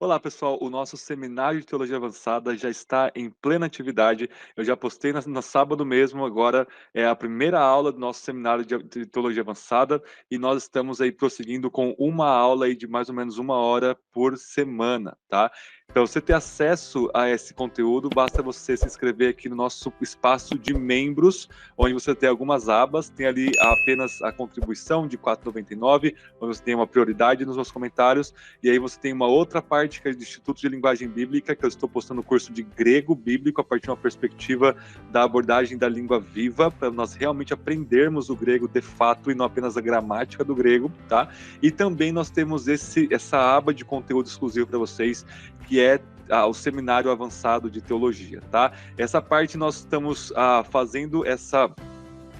Olá, pessoal. O nosso seminário de teologia avançada já está em plena atividade. Eu já postei no sábado mesmo. Agora é a primeira aula do nosso seminário de teologia avançada e nós estamos aí prosseguindo com uma aula aí de mais ou menos 1 hora por semana, tá? Então, você ter acesso a esse conteúdo, basta você se inscrever aqui no nosso espaço de membros, onde você tem algumas abas. Tem ali apenas a contribuição de R$ 4,99, onde você tem uma prioridade nos meus comentários. E aí você tem uma outra parte que é do Instituto de Linguagem Bíblica, que eu estou postando o curso de grego bíblico a partir de uma perspectiva da abordagem da língua viva, para nós realmente aprendermos o grego de fato e não apenas a gramática do grego, tá? E também nós temos essa aba de conteúdo exclusivo para vocês, que é o Seminário Avançado de Teologia, tá? Essa parte nós estamos fazendo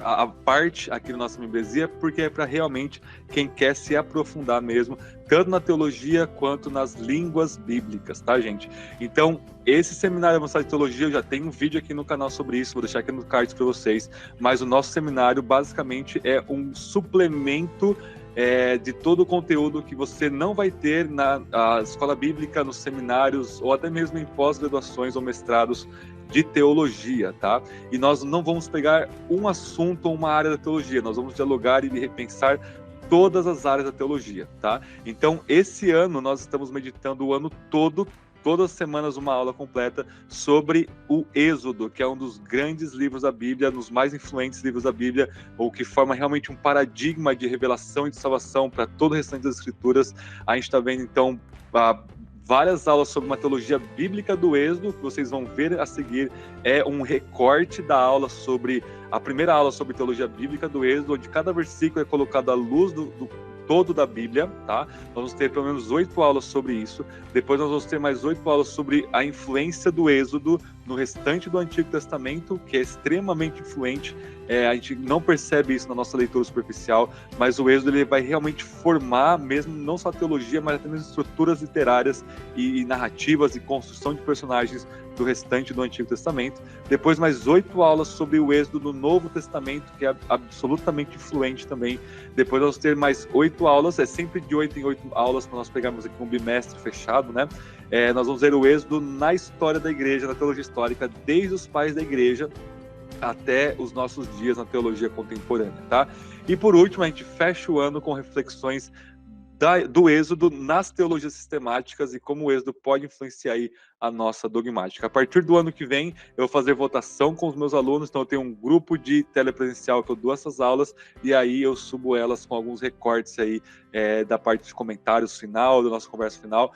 a parte aqui na nossa membresia, porque é para realmente quem quer se aprofundar mesmo, tanto na teologia quanto nas línguas bíblicas, tá, gente? Então, esse seminário avançado de teologia, eu já tenho um vídeo aqui no canal sobre isso, vou deixar aqui no card para vocês, mas o nosso seminário basicamente é um suplemento de todo o conteúdo que você não vai ter na escola bíblica, nos seminários, ou até mesmo em pós-graduações ou mestrados de teologia, tá? E nós não vamos pegar um assunto ou uma área da teologia, nós vamos dialogar e repensar todas as áreas da teologia, tá? Então, esse ano nós estamos meditando o ano todo, todas as semanas uma aula completa sobre o Êxodo, que é um dos grandes livros da Bíblia, um dos mais influentes livros da Bíblia, ou que forma realmente um paradigma de revelação e de salvação para todo o restante das Escrituras. A gente está vendo, então, várias aulas sobre uma teologia bíblica do Êxodo, que vocês vão ver a seguir, é um recorte da aula sobre, a primeira aula sobre teologia bíblica do Êxodo, onde cada versículo é colocado à luz do todo da Bíblia, tá? Nós vamos ter pelo menos 8 aulas sobre isso. Depois nós vamos ter mais 8 aulas sobre a influência do Êxodo no restante do Antigo Testamento, que é extremamente influente. A gente não percebe isso na nossa leitura superficial, mas o Êxodo ele vai realmente formar mesmo não só a teologia, mas até mesmo estruturas literárias e narrativas e construção de personagens do restante do Antigo Testamento. Depois mais 8 aulas sobre o Êxodo no Novo Testamento, que é absolutamente influente também. Depois nós vamos ter mais 8 aulas, é sempre de 8 em 8 aulas, para nós pegarmos aqui um bimestre fechado, né? Nós vamos ver o Êxodo na história da igreja, na teologia histórica, desde os pais da igreja até os nossos dias na teologia contemporânea, tá? E por último, a gente fecha o ano com reflexões do Êxodo nas teologias sistemáticas e como o Êxodo pode influenciar aí a nossa dogmática. A partir do ano que vem, eu vou fazer votação com os meus alunos, então eu tenho um grupo de telepresencial que eu dou essas aulas, e aí eu subo elas com alguns recortes aí da parte de comentários final, da nossa conversa final,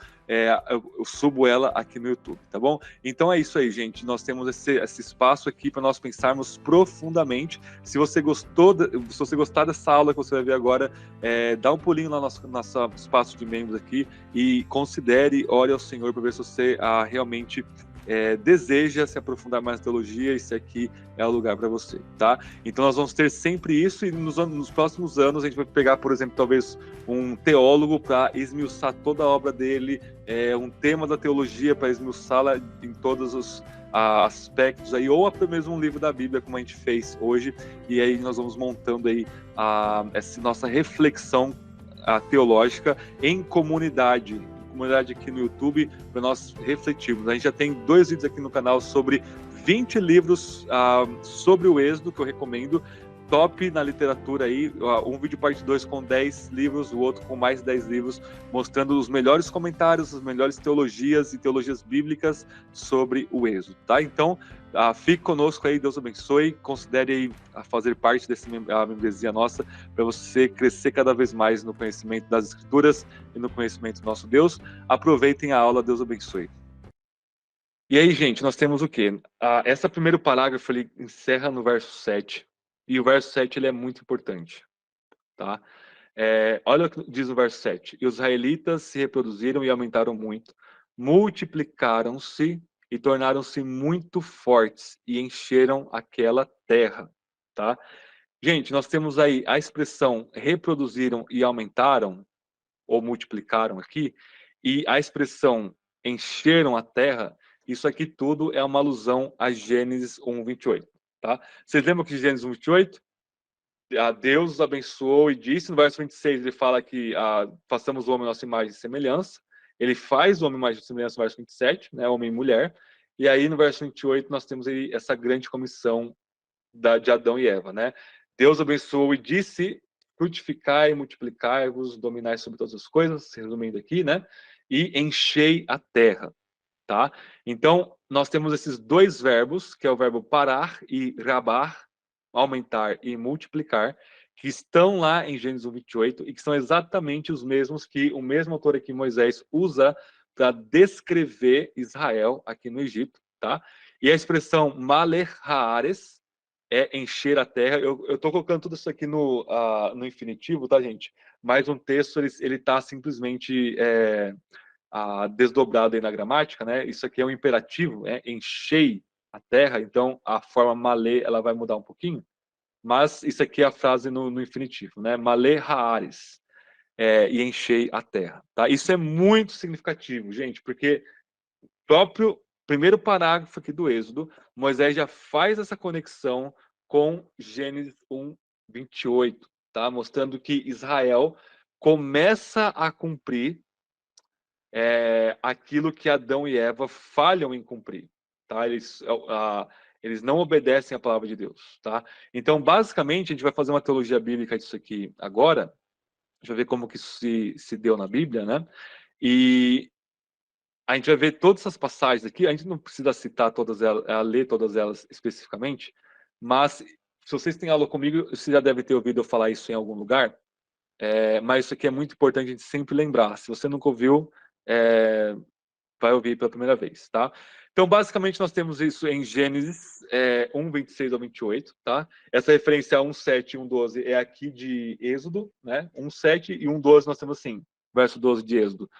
eu subo ela aqui no YouTube, tá bom? Então é isso aí, gente, nós temos esse espaço aqui para nós pensarmos profundamente. Se você gostar dessa aula que você vai ver agora, dá um pulinho lá no nosso espaço de membros aqui e considere, ore ao Senhor para ver se você realmente deseja se aprofundar mais na teologia e se aqui é o lugar para você, tá? Então nós vamos ter sempre isso, e nos próximos anos a gente vai pegar, por exemplo, talvez um teólogo para esmiuçar toda a obra dele, um tema da teologia para esmiuçá-la em todos os aspectos aí, ou até mesmo um livro da Bíblia, como a gente fez hoje, e aí nós vamos montando aí essa nossa reflexão teológica em comunidade aqui no YouTube, para nós refletirmos. A gente já tem 2 vídeos aqui no canal sobre 20 livros sobre o Êxodo, que eu recomendo, top na literatura aí, um vídeo parte 2 com 10 livros, o outro com mais 10 livros, mostrando os melhores comentários, as melhores teologias e teologias bíblicas sobre o Êxodo, tá? Então, fique conosco aí, Deus abençoe, considere aí fazer parte dessa membresia nossa, para você crescer cada vez mais no conhecimento das Escrituras e no conhecimento do nosso Deus. Aproveitem a aula, Deus abençoe. E aí, gente, nós temos o quê? Esse primeiro parágrafo ele encerra no verso 7, e o verso 7 ele é muito importante, tá? Olha o que diz o verso 7. E os israelitas se reproduziram e aumentaram muito, multiplicaram-se e tornaram-se muito fortes e encheram aquela terra, tá? Gente, nós temos aí a expressão reproduziram e aumentaram, ou multiplicaram aqui, e a expressão encheram a terra, isso aqui tudo é uma alusão a Gênesis 1:28, tá? Vocês lembram que Gênesis 1:28? Deus os abençoou e disse, no verso 26 ele fala que façamos o homem à nossa imagem e semelhança, ele faz o homem mais de semelhança no verso 27, né, homem e mulher, e aí no verso 28 nós temos aí essa grande comissão de Adão e Eva, né? Deus abençoou e disse: frutificai, multiplicai-vos, dominai sobre todas as coisas, resumindo aqui, né? E enchei a terra, tá? Então, nós temos esses dois verbos, que é o verbo parar e rabar, aumentar e multiplicar, que estão lá em Gênesis 1, 28, e que são exatamente os mesmos que o mesmo autor aqui, Moisés, usa para descrever Israel aqui no Egito, tá? E a expressão maler haares é encher a terra. Eu estou colocando tudo isso aqui no infinitivo, tá, gente? Mas um texto, ele tá simplesmente desdobrado aí na gramática, né? Isso aqui é um imperativo, enchei a terra, então a forma malê, ela vai mudar um pouquinho, mas isso aqui é a frase no infinitivo, né? Malê haares, e enchei a terra, tá? Isso é muito significativo, gente, porque próprio primeiro parágrafo aqui do Êxodo, Moisés já faz essa conexão com Gênesis 1, 28, tá? Mostrando que Israel começa a cumprir aquilo que Adão e Eva falham em cumprir, tá? Eles não obedecem à palavra de Deus, tá? Então, basicamente, a gente vai fazer uma teologia bíblica disso aqui agora, a gente vai ver como que isso se deu na Bíblia, né? E a gente vai ver todas essas passagens aqui, a gente não precisa citar todas elas, ler todas elas especificamente, mas se vocês têm aula comigo, você já deve ter ouvido eu falar isso em algum lugar, mas isso aqui é muito importante a gente sempre lembrar. Se você nunca ouviu, vai ouvir pela primeira vez, tá? Então, basicamente, nós temos isso em Gênesis 1, 26 ao 28, tá? Essa referência a 1, 7 e 1, 12 é aqui de Êxodo, né? 1, 7 e 1, 12 nós temos assim, verso 12 de Êxodo.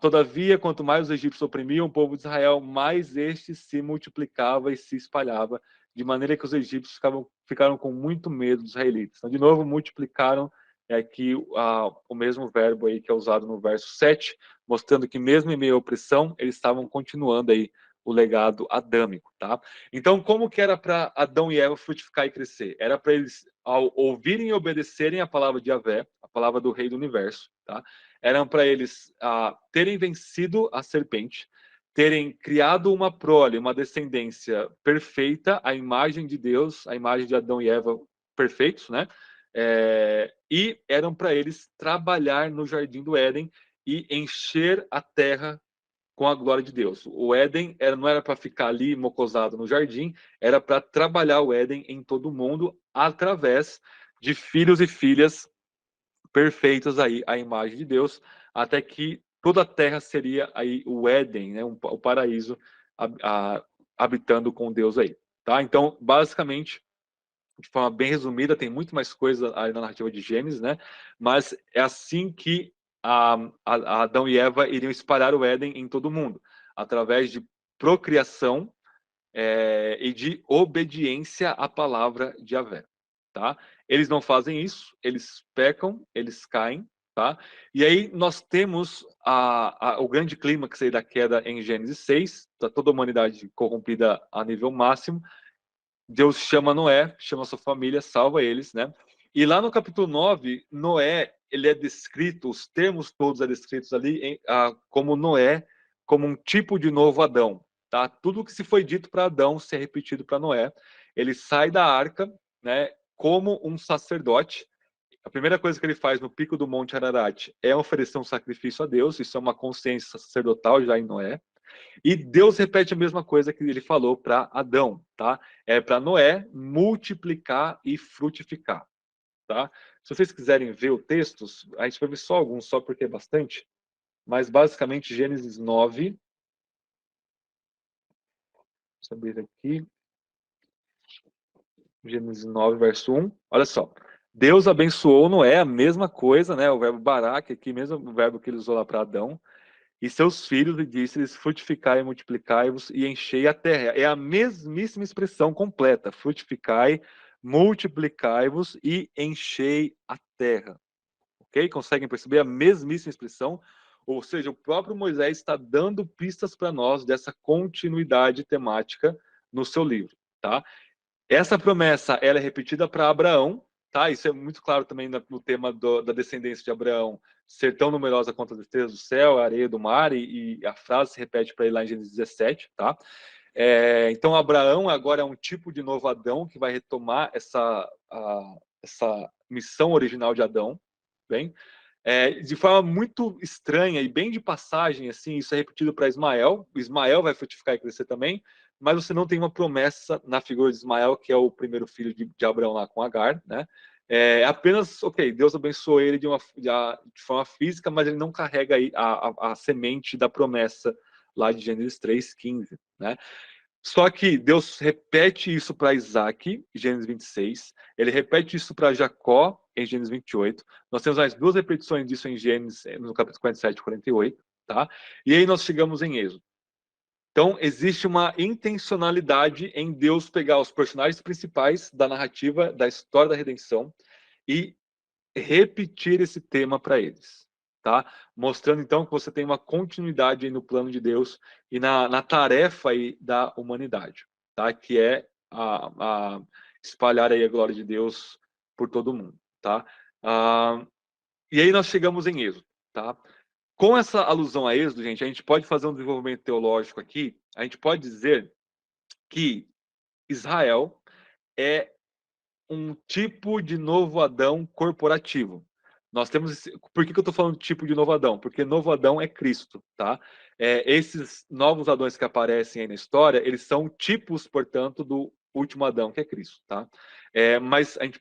Todavia, quanto mais os egípcios oprimiam o povo de Israel, mais este se multiplicava e se espalhava, de maneira que os egípcios ficaram com muito medo dos israelitas. Então, de novo, multiplicaram aqui o mesmo verbo aí que é usado no verso 7, mostrando que mesmo em meio à opressão, eles estavam continuando aí o legado adâmico, tá? Então, como que era para Adão e Eva frutificar e crescer? Era para eles, ao ouvirem e obedecerem a palavra de Yahvé, a palavra do Rei do Universo, tá? Eram para eles terem vencido a serpente, terem criado uma prole, uma descendência perfeita, a imagem de Deus, a imagem de Adão e Eva perfeitos, né? E eram para eles trabalhar no jardim do Éden e encher a terra com a glória de Deus. O Éden não era para ficar ali mocosado no jardim, era para trabalhar o Éden em todo o mundo através de filhos e filhas perfeitos aí à imagem de Deus, até que toda a terra seria aí o Éden, né, o paraíso habitando com Deus aí, tá? Então, basicamente, de forma bem resumida, tem muito mais coisa aí na narrativa de Gênesis, né? Mas é assim que a Adão e Eva iriam espalhar o Éden em todo o mundo, através de procriação e de obediência à palavra de Yahvé, tá? Eles não fazem isso, eles pecam, eles caem, tá? E aí nós temos o grande clímax aí da queda em Gênesis 6, tá toda a humanidade corrompida a nível máximo. Deus chama Noé, chama sua família, salva eles, né? E lá no capítulo 9, Noé, ele é descrito, os termos todos são descritos ali como Noé, como um tipo de novo Adão, tá? Tudo que se foi dito para Adão se é repetido para Noé. Ele sai da arca, né, como um sacerdote. A primeira coisa que ele faz no pico do Monte Ararat é oferecer um sacrifício a Deus, isso é uma consciência sacerdotal já em Noé. E Deus repete a mesma coisa que ele falou para Adão, tá? É para Noé multiplicar e frutificar, tá? Se vocês quiserem ver o texto, a gente vai ver só alguns, só porque é bastante, mas basicamente Gênesis 9, deixa eu abrir aqui, Gênesis 9, verso 1, olha só. Deus abençoou Noé, a mesma coisa, né? O verbo barak aqui, mesmo o verbo que ele usou lá para Adão, e seus filhos, e disse-lhes, frutificai e multiplicai-vos e enchei a terra. É a mesmíssima expressão completa, frutificai, multiplicai-vos e enchei a terra. Ok? Conseguem perceber a mesmíssima expressão? Ou seja, o próprio Moisés está dando pistas para nós dessa continuidade temática no seu livro, tá? Essa promessa, ela é repetida para Abraão, tá? Isso é muito claro também no tema da descendência de Abraão ser tão numerosa quanto as estrelas do céu, a areia do mar, e a frase se repete para ele lá em Gênesis 17, tá? Então, Abraão agora é um tipo de novo Adão que vai retomar essa missão original de Adão, bem? De forma muito estranha e bem de passagem, assim, isso é repetido para Ismael. Ismael vai frutificar e crescer também, mas você não tem uma promessa na figura de Ismael, que é o primeiro filho de Abraão lá com Agar, né? Apenas, ok, Deus abençoou ele de forma física, mas ele não carrega aí a semente da promessa lá de Gênesis 3:15, né? Só que Deus repete isso para Isaac, em Gênesis 26. Ele repete isso para Jacó, em Gênesis 28. Nós temos mais duas repetições disso em Gênesis, no capítulo 47 e 48. Tá? E aí nós chegamos em Êxodo. Então, existe uma intencionalidade em Deus pegar os personagens principais da narrativa, da história da redenção, e repetir esse tema para eles, tá? Mostrando então que você tem uma continuidade aí no plano de Deus e na tarefa aí da humanidade, tá? Que é a espalhar aí a glória de Deus por todo mundo, tá? E aí nós chegamos em Êxodo, tá? Com essa alusão a Êxodo, gente, a gente pode fazer um desenvolvimento teológico aqui. A gente pode dizer que Israel é um tipo de novo Adão corporativo. Nós temos por que eu estou falando tipo de novo Adão? Porque novo Adão é Cristo, tá? Esses novos Adões que aparecem aí na história, eles são tipos, portanto, do último Adão, que é Cristo, tá? Mas a gente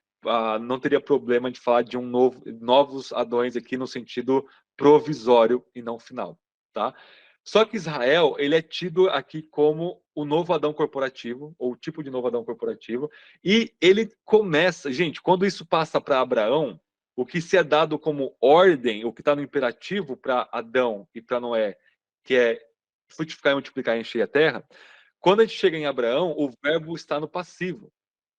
não teria problema de falar de novos Adões aqui no sentido provisório e não final, tá? Só que Israel, ele é tido aqui como o novo Adão corporativo, ou o tipo de novo Adão corporativo, e ele começa, gente, quando isso passa para Abraão, o que se é dado como ordem, o que está no imperativo para Adão e para Noé, que é frutificar e multiplicar e encher a terra, quando a gente chega em Abraão, o verbo está no passivo,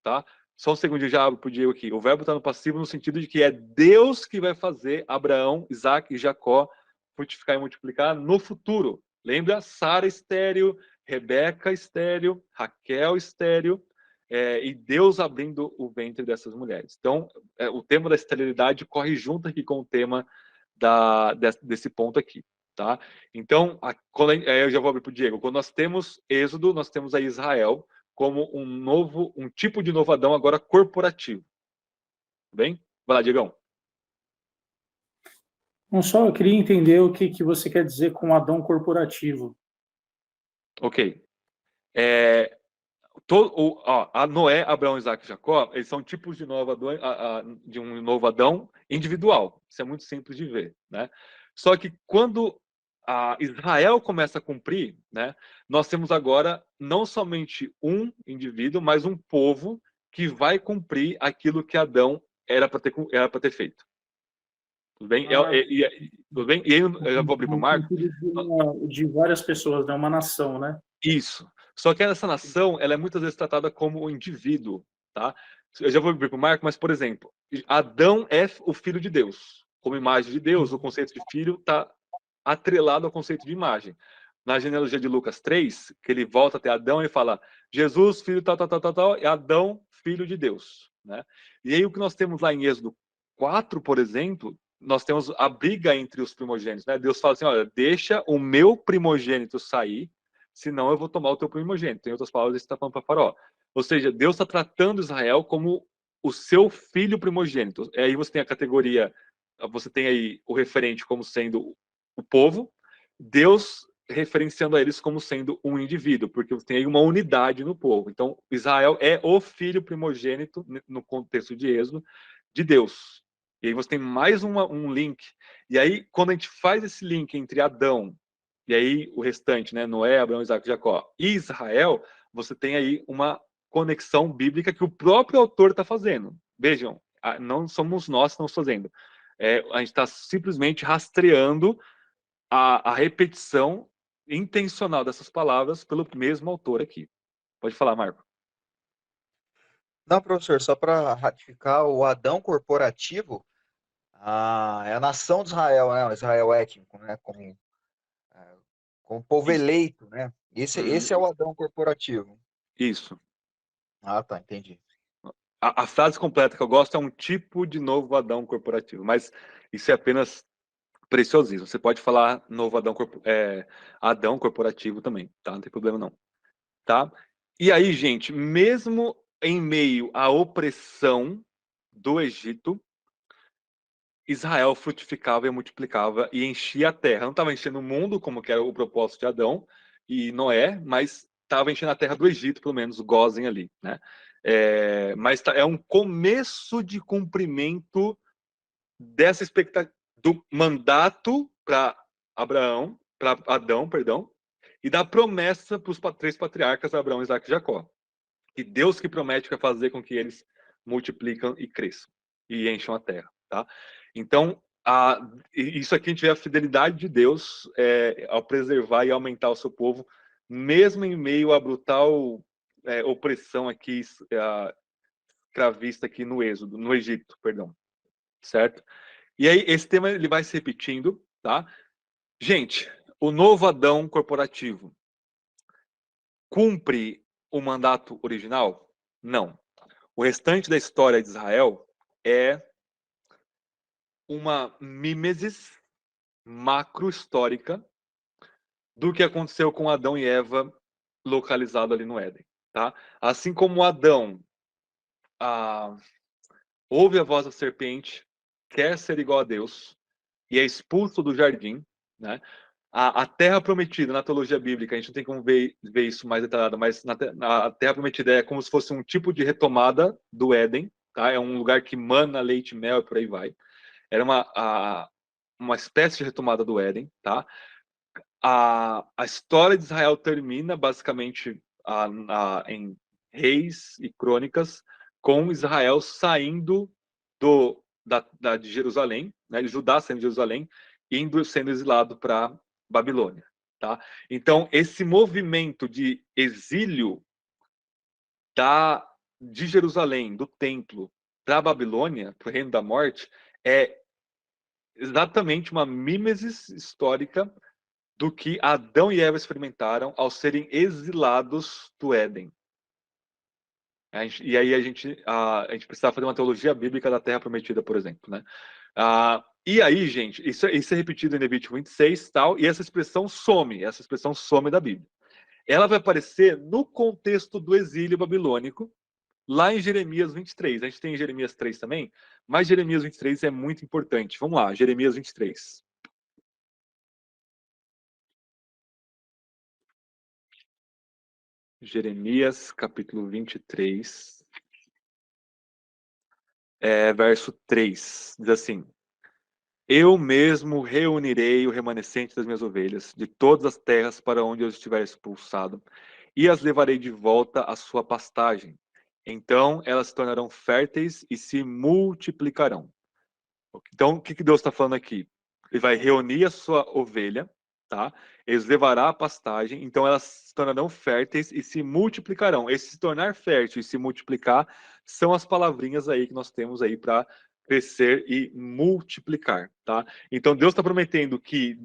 tá? Só um segundo, eu já abro para o Diego aqui. O verbo está no passivo no sentido de que é Deus que vai fazer Abraão, Isaac e Jacó frutificar e multiplicar no futuro. Lembra? Sara estéreo, Rebeca estéreo, Raquel estéreo, e Deus abrindo o ventre dessas mulheres. Então, o tema da esterilidade corre junto aqui com o tema desse ponto aqui. Tá? Então, eu já vou abrir para o Diego. Quando nós temos Êxodo, nós temos aí Israel como um tipo de novo Adão agora corporativo. Bem? Vai lá, Diegão. Não só eu queria entender o que você quer dizer com Adão corporativo. Ok. A Noé, Abraão, Isaac e Jacó, eles são tipos de de um novo Adão individual. Isso é muito simples de ver, né? Só que quando Israel começa a cumprir, né, nós temos agora não somente um indivíduo, mas um povo que vai cumprir aquilo que Adão era para ter feito. Tudo bem? Tudo bem? E aí eu já vou abrir para o No Marco. sentido de várias pessoas, né? Uma nação, né? Isso. Só que essa nação, ela é muitas vezes tratada como um indivíduo, tá? Eu já vou vir para o Marco, mas, por exemplo, Adão é o filho de Deus. Como imagem de Deus, o conceito de filho está atrelado ao conceito de imagem. Na genealogia de Lucas 3, que ele volta até Adão e fala Jesus, filho tal, tal, tal, tal, tal, e Adão, filho de Deus, né? E aí o que nós temos lá em Êxodo 4, por exemplo, nós temos a briga entre os primogênitos, né? Deus fala assim, olha, deixa o meu primogênito sair, senão eu vou tomar o teu primogênito. Em outras palavras, ele está falando para Faraó. Ou seja, Deus está tratando Israel como o seu filho primogênito. Aí você tem a categoria, você tem aí o referente como sendo o povo, Deus referenciando a eles como sendo um indivíduo, porque você tem aí uma unidade no povo. Então, Israel é o filho primogênito, no contexto de Êxodo, de Deus. E aí você tem mais um link. E aí, quando a gente faz esse link entre Adão e aí o restante, né, Noé, Abraão, Isaac, Jacó e Israel, você tem aí uma conexão bíblica que o próprio autor está fazendo. Vejam, não somos nós que estamos fazendo. A gente está simplesmente rastreando a repetição intencional dessas palavras pelo mesmo autor aqui. Pode falar, Marco. Não, professor, só para ratificar, o Adão corporativo é a nação de Israel, né? O Israel étnico, né? Como povo Isso. eleito, né? Esse é o Adão corporativo. Isso. Ah, tá, entendi. a frase completa que eu gosto é um tipo de novo Adão corporativo, mas isso é apenas preciosismo. Você pode falar novo Adão, Adão corporativo também, tá? Não tem problema não, tá? E aí, gente, mesmo em meio à opressão do Egito, Israel frutificava e multiplicava e enchia a terra. Não estava enchendo o mundo, como que era o propósito de Adão e Noé, mas estava enchendo a terra do Egito, pelo menos, Gósen ali, né? Mas é um começo de cumprimento dessa expectativa do mandato para Abraão, para Adão, perdão, e da promessa para os três patriarcas, Abraão, Isaac e Jacó. E Deus que promete que vai fazer com que eles multiplicam e cresçam e encham a terra, tá? Então, isso aqui a gente vê a fidelidade de Deus ao preservar e aumentar o seu povo, mesmo em meio à brutal opressão aqui, escravista aqui no Êxodo, no Egito, perdão, certo? E aí, esse tema ele vai se repetindo, tá? Gente, o novo Adão corporativo cumpre o mandato original? Não. O restante da história de Israel é uma mimesis macro-histórica do que aconteceu com Adão e Eva localizado ali no Éden, tá? Assim como Adão ouve a voz da serpente, quer ser igual a Deus e é expulso do jardim, né? A terra prometida na teologia bíblica, a gente não tem como ver isso mais detalhado, mas a terra prometida é como se fosse um tipo de retomada do Éden, tá? É um lugar que mana leite e mel e por aí vai. Era uma espécie de retomada do Éden, tá? A história de Israel termina basicamente em Reis e Crônicas com Israel saindo de Jerusalém, né, de Judá saindo de Jerusalém, sendo exilado para Babilônia, tá? Então esse movimento de exílio de Jerusalém, do templo, para a Babilônia, para o reino da morte, é exatamente uma mimesis histórica do que Adão e Eva experimentaram ao serem exilados do Éden. E aí a gente precisava fazer uma teologia bíblica da Terra Prometida, por exemplo, né? E aí, gente, isso é repetido em Levítico 26 tal, e essa expressão some da Bíblia. Ela vai aparecer no contexto do exílio babilônico, lá em Jeremias 23. A gente tem Jeremias 3 também, mas Jeremias 23 é muito importante. Vamos lá, Jeremias 23. Jeremias, capítulo 23, verso 3, diz assim: Eu mesmo reunirei o remanescente das minhas ovelhas, de todas as terras para onde eu estiver expulsado, e as levarei de volta à sua pastagem. Então elas se tornarão férteis e se multiplicarão. Então, o que Deus está falando aqui? Ele vai reunir a sua ovelha, tá? Eles levará a pastagem, então elas se tornarão férteis e se multiplicarão. Esse se tornar fértil e se multiplicar são as palavrinhas aí que nós temos aí para crescer e multiplicar, tá? Então Deus está prometendo que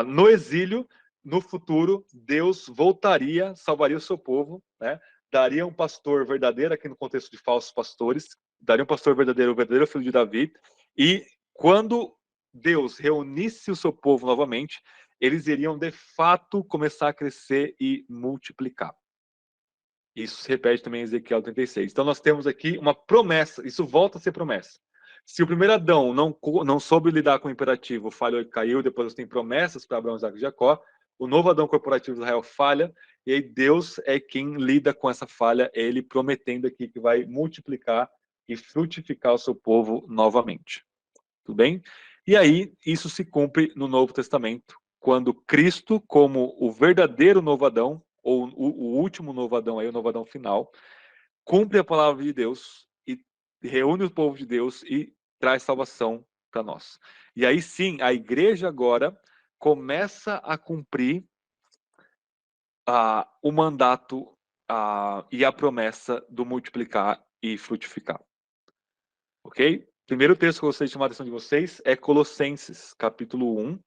no exílio, no futuro, Deus voltaria, salvaria o seu povo, né? Daria um pastor verdadeiro, aqui no contexto de falsos pastores, daria um pastor verdadeiro, o verdadeiro filho de Davi, e quando Deus reunisse o seu povo novamente, eles iriam de fato começar a crescer e multiplicar. Isso se repete também em Ezequiel 36. Então nós temos aqui uma promessa, isso volta a ser promessa. Se o primeiro Adão não soube lidar com o imperativo, falhou e caiu, depois tem promessas para Abraão, Isaac e Jacó, o novo Adão corporativo de Israel falha, e aí Deus é quem lida com essa falha, ele prometendo aqui que vai multiplicar e frutificar o seu povo novamente. Tudo bem? E aí, isso se cumpre no Novo Testamento, quando Cristo, como o verdadeiro novo Adão, ou o último novo Adão, aí, o novo Adão final, cumpre a palavra de Deus e reúne o povo de Deus e traz salvação para nós. E aí sim, a igreja agora começa a cumprir o mandato e a promessa do multiplicar e frutificar. Ok? Primeiro texto que eu gostaria de chamar a atenção de vocês é Colossenses, capítulo 1.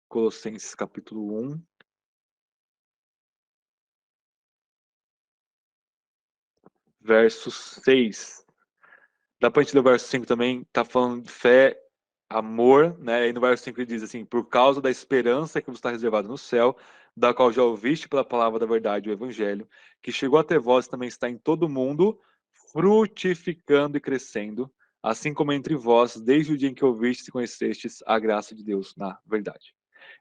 Colossenses, capítulo 1. verso 6. Dá para a gente ler o verso 5 também, está falando de fé, amor, né? E no verso 5 ele diz assim, por causa da esperança que vos está reservada no céu, da qual já ouviste pela palavra da verdade, o evangelho, que chegou até vós também está em todo o mundo, frutificando e crescendo, assim como entre vós, desde o dia em que ouvistes e conhecestes a graça de Deus na verdade.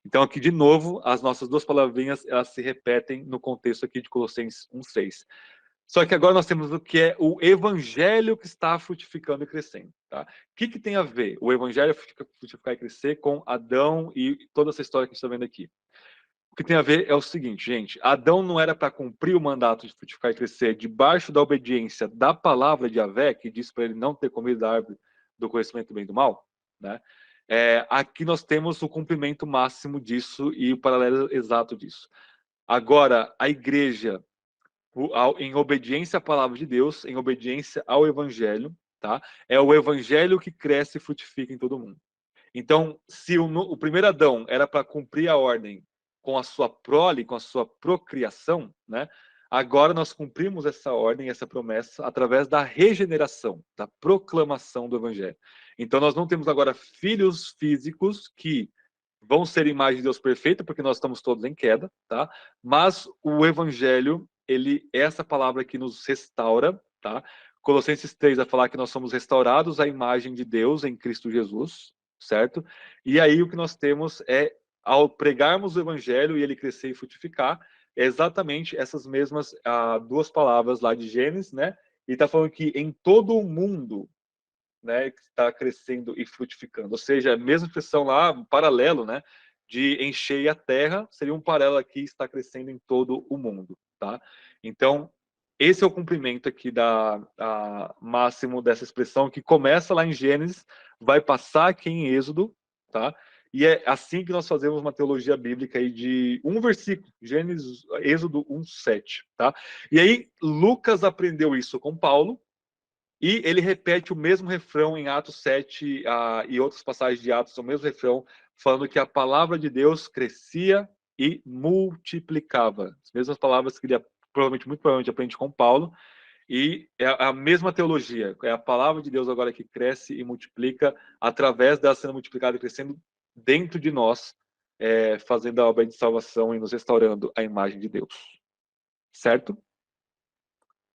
Então aqui, de novo, as nossas duas palavrinhas, elas se repetem no contexto aqui de Colossenses 1:6. Só que agora nós temos o que é o evangelho que está frutificando e crescendo. Tá? O que tem a ver o evangelho frutificar e crescer com Adão e toda essa história que a gente está vendo aqui? O que tem a ver é o seguinte, gente. Adão não era para cumprir o mandato de frutificar e crescer debaixo da obediência da palavra de Yahvé, que diz para ele não ter comido da árvore do conhecimento do bem e do mal? Né? Aqui nós temos o cumprimento máximo disso e o paralelo exato disso. Agora, a igreja, em obediência à palavra de Deus, em obediência ao evangelho, tá? É o evangelho que cresce e frutifica em todo mundo. Então, se o primeiro Adão era para cumprir a ordem com a sua prole, com a sua procriação, né? Agora nós cumprimos essa ordem, essa promessa, através da regeneração, da proclamação do evangelho. Então, nós não temos agora filhos físicos que vão ser imagem de Deus perfeita, porque nós estamos todos em queda, tá? Mas o evangelho, ele é essa palavra que nos restaura, tá? Colossenses 3 vai falar que nós somos restaurados à imagem de Deus em Cristo Jesus, certo? E aí o que nós temos é, ao pregarmos o evangelho e ele crescer e frutificar, é exatamente essas mesmas duas palavras lá de Gênesis, né? E está falando que em todo o mundo, né, que está crescendo e frutificando. Ou seja, a mesma expressão lá, um paralelo, né, de encher a terra, seria um paralelo aqui, está crescendo em todo o mundo, tá? Então, esse é o cumprimento aqui máximo dessa expressão, que começa lá em Gênesis, vai passar aqui em Êxodo, tá? E é assim que nós fazemos uma teologia bíblica aí de um versículo, Gênesis, Êxodo 1:7, tá? E aí, Lucas aprendeu isso com Paulo, e ele repete o mesmo refrão em Atos 7 e outras passagens de Atos, o mesmo refrão, falando que a palavra de Deus crescia e multiplicava. As mesmas palavras que ele muito provavelmente aprende com Paulo, e é a mesma teologia, é a palavra de Deus agora que cresce e multiplica, através dela sendo multiplicada e crescendo dentro de nós, fazendo a obra de salvação e nos restaurando a imagem de Deus. Certo?